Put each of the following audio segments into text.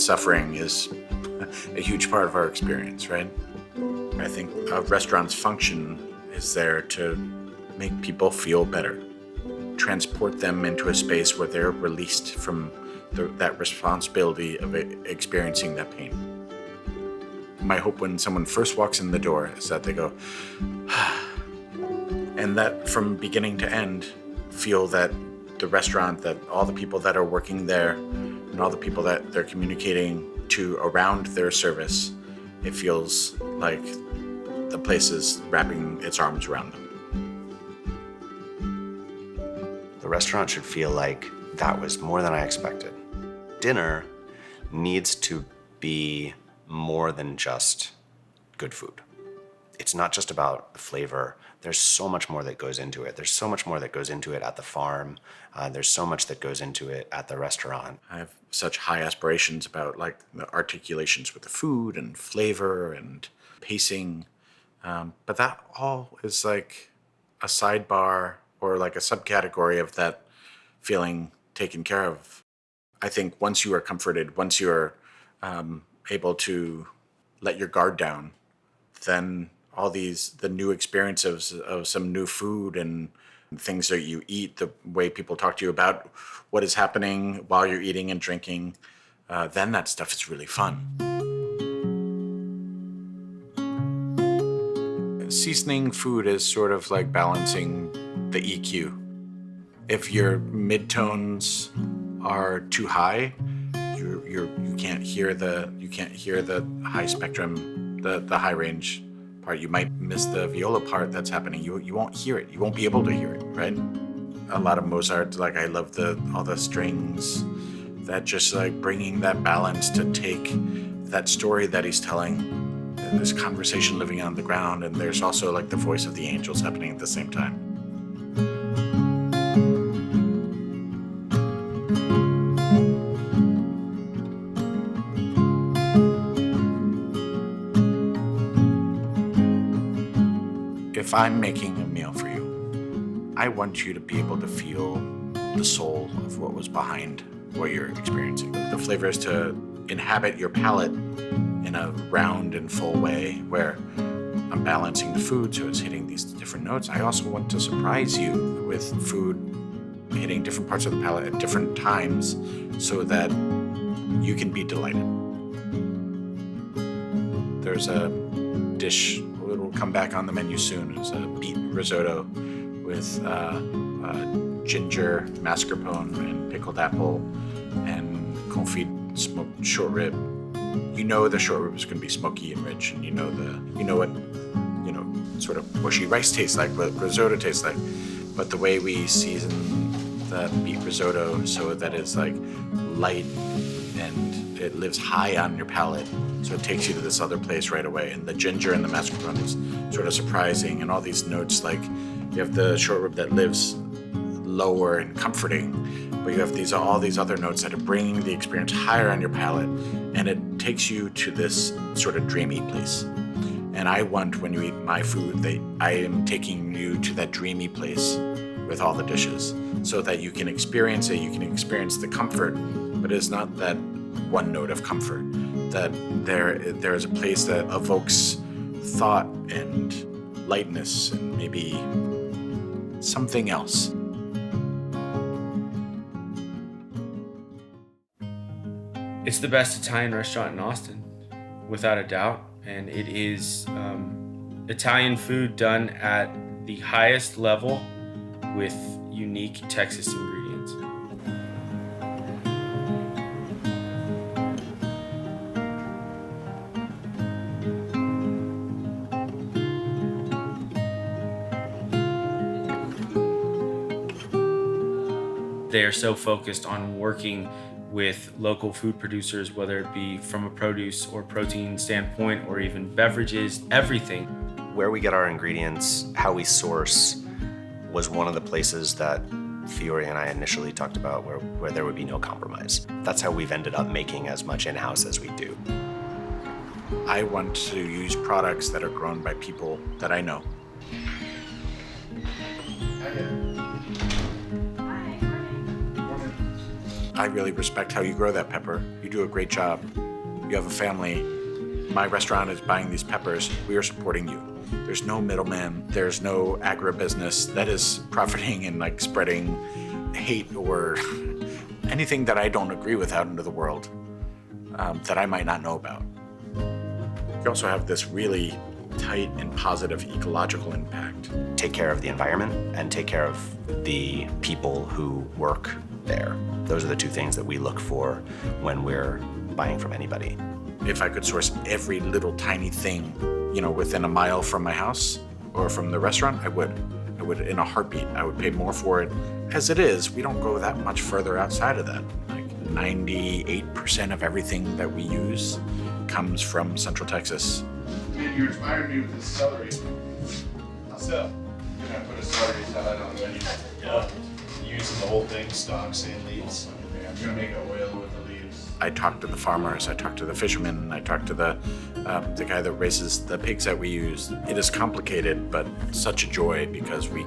suffering is a huge part of our experience, right? I think a restaurant's function is there to make people feel better, transport them into a space where they're released from that responsibility of experiencing that pain. My hope when someone first walks in the door is that they go, and that from beginning to end, feel that the restaurant, that all the people that are working there and all the people that they're communicating to around their service, it feels like the place is wrapping its arms around them. The restaurant should feel like that was more than I expected. Dinner needs to be more than just good food. It's not just about the flavor. There's so much more that goes into it. There's so much more that goes into it at the farm. There's so much that goes into it at the restaurant. I have such high aspirations about like the articulations with the food and flavor and pacing. But that all is like a sidebar or like a subcategory of that feeling taken care of. I think once you are comforted, once you're able to let your guard down, then all the new experiences of some new food and things that you eat, the way people talk to you about what is happening while you're eating and drinking, then that stuff is really fun. Seasoning food is sort of like balancing the EQ. If your midtones are too high, you can't hear the high spectrum, the high range part. You might miss the viola part that's happening. You won't hear it. You won't be able to hear it, right? A lot of Mozart, like I love all the strings, that just like bringing that balance to take that story that he's telling, and this conversation living on the ground, and there's also like the voice of the angels happening at the same time. If I'm making a meal for you, I want you to be able to feel the soul of what was behind what you're experiencing. The flavor is to inhabit your palate in a round and full way where I'm balancing the food so it's hitting these different notes. I also want to surprise you with food hitting different parts of the palate at different times so that you can be delighted. There's a dish that will come back on the menu soon. It's a beet risotto with ginger, mascarpone, and pickled apple, and confit smoked short rib. You know the short rib is going to be smoky and rich, and you know what sort of mushy rice tastes like, what risotto tastes like. But the way we season the beet risotto so that it's like light and it lives high on your palate, so it takes you to this other place right away. And the ginger and the mascarpone is sort of surprising, and all these notes, like you have the short rib that lives lower and comforting, but you have all these other notes that are bringing the experience higher on your palate, and it takes you to this sort of dreamy place. And I want, when you eat my food, that I am taking you to that dreamy place with all the dishes, so that you can experience it, you can experience the comfort, but it's not that one note of comfort, that there is a place that evokes thought and lightness and maybe something else. It's the best Italian restaurant in Austin, without a doubt. And it is Italian food done at the highest level with unique Texas ingredients. They are so focused on working with local food producers, whether it be from a produce or protein standpoint or even beverages, everything. Where we get our ingredients, how we source, was one of the places that Fiore and I initially talked about where there would be no compromise. That's how we've ended up making as much in-house as we do. I want to use products that are grown by people that I know. I really respect how you grow that pepper. You do a great job. You have a family. My restaurant is buying these peppers. We are supporting you. There's no middleman. There's no agribusiness that is profiting and like spreading hate or anything that I don't agree with out into the world that I might not know about. You also have this really tight and positive ecological impact. Take care of the environment and take care of the people who work there. Those are the two things that we look for when we're buying from anybody. If I could source every little tiny thing, within a mile from my house or from the restaurant, I would in a heartbeat. I would pay more for it. As it is, we don't go that much further outside of that. Like 98% of everything that we use comes from Central Texas. You inspired me with this celery. Myself. Can I put a celery salad on the menu? Yeah. Using the whole thing, stalks and leaves. Okay, I'm gonna make an oil with the leaves. I talked to the farmers, I talked to the fishermen, I talked to the guy that raises the pigs that we use. It is complicated, but such a joy because we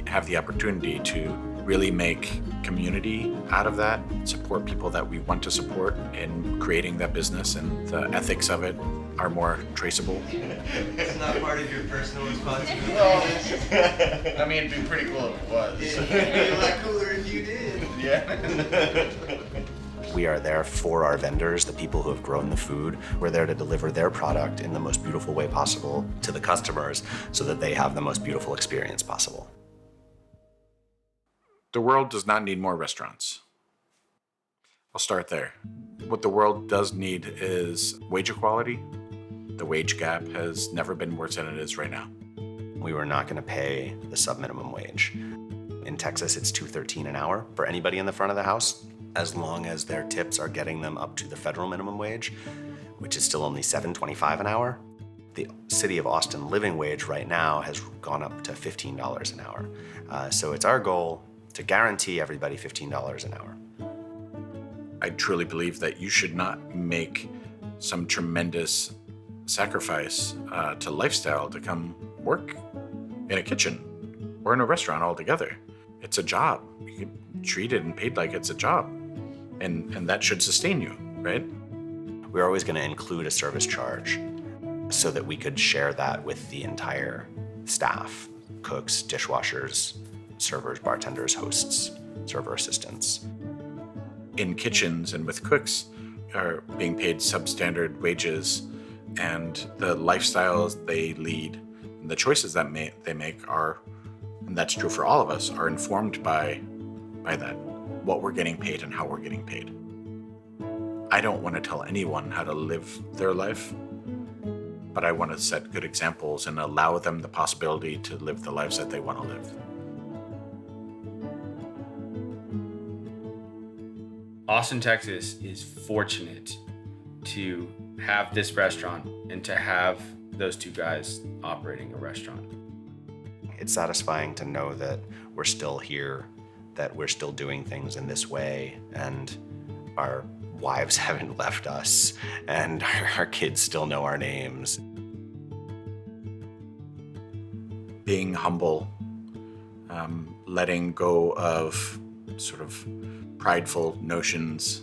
have the opportunity to really make community out of that, support people that we want to support in creating that business, and the ethics of it are more traceable. It's not part of your personal responsibility. Well, I mean, it'd be pretty cool if it was. It'd be a lot cooler if you did. Yeah. We are there for our vendors, the people who have grown the food. We're there to deliver their product in the most beautiful way possible to the customers so that they have the most beautiful experience possible. The world does not need more restaurants. I'll start there. What the world does need is wage equality. The wage gap has never been worse than it is right now. We were not going to pay the sub-minimum wage. In Texas, it's $2.13 an hour for anybody in the front of the house, as long as their tips are getting them up to the federal minimum wage, which is still only $7.25 an hour. The city of Austin living wage right now has gone up to $15 an hour. So it's our goal to guarantee everybody $15 an hour. I truly believe that you should not make some tremendous sacrifice to lifestyle to come work in a kitchen or in a restaurant altogether. It's a job. You can treat it and paid like it's a job. And that should sustain you, right? We're always going to include a service charge so that we could share that with the entire staff, cooks, dishwashers, servers, bartenders, hosts, server assistants. In kitchens and with cooks are being paid substandard wages, and the lifestyles they lead and the choices that they make are, and that's true for all of us, are informed by that, what we're getting paid and how we're getting paid. I don't want to tell anyone how to live their life, but I want to set good examples and allow them the possibility to live the lives that they want to live. Austin, Texas is fortunate to have this restaurant and to have those two guys operating a restaurant. It's satisfying to know that we're still here, that we're still doing things in this way, and our wives haven't left us, and our kids still know our names. Being humble, letting go of sort of prideful notions,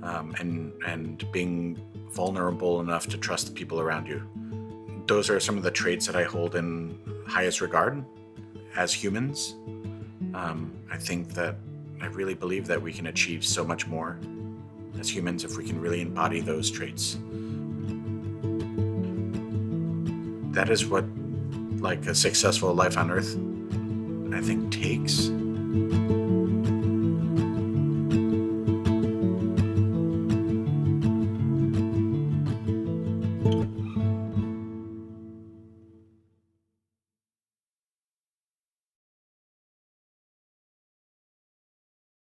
and being vulnerable enough to trust the people around you. Those are some of the traits that I hold in highest regard as humans. I think that I really believe that we can achieve so much more as humans if we can really embody those traits. That is what, like, a successful life on Earth, I think, takes.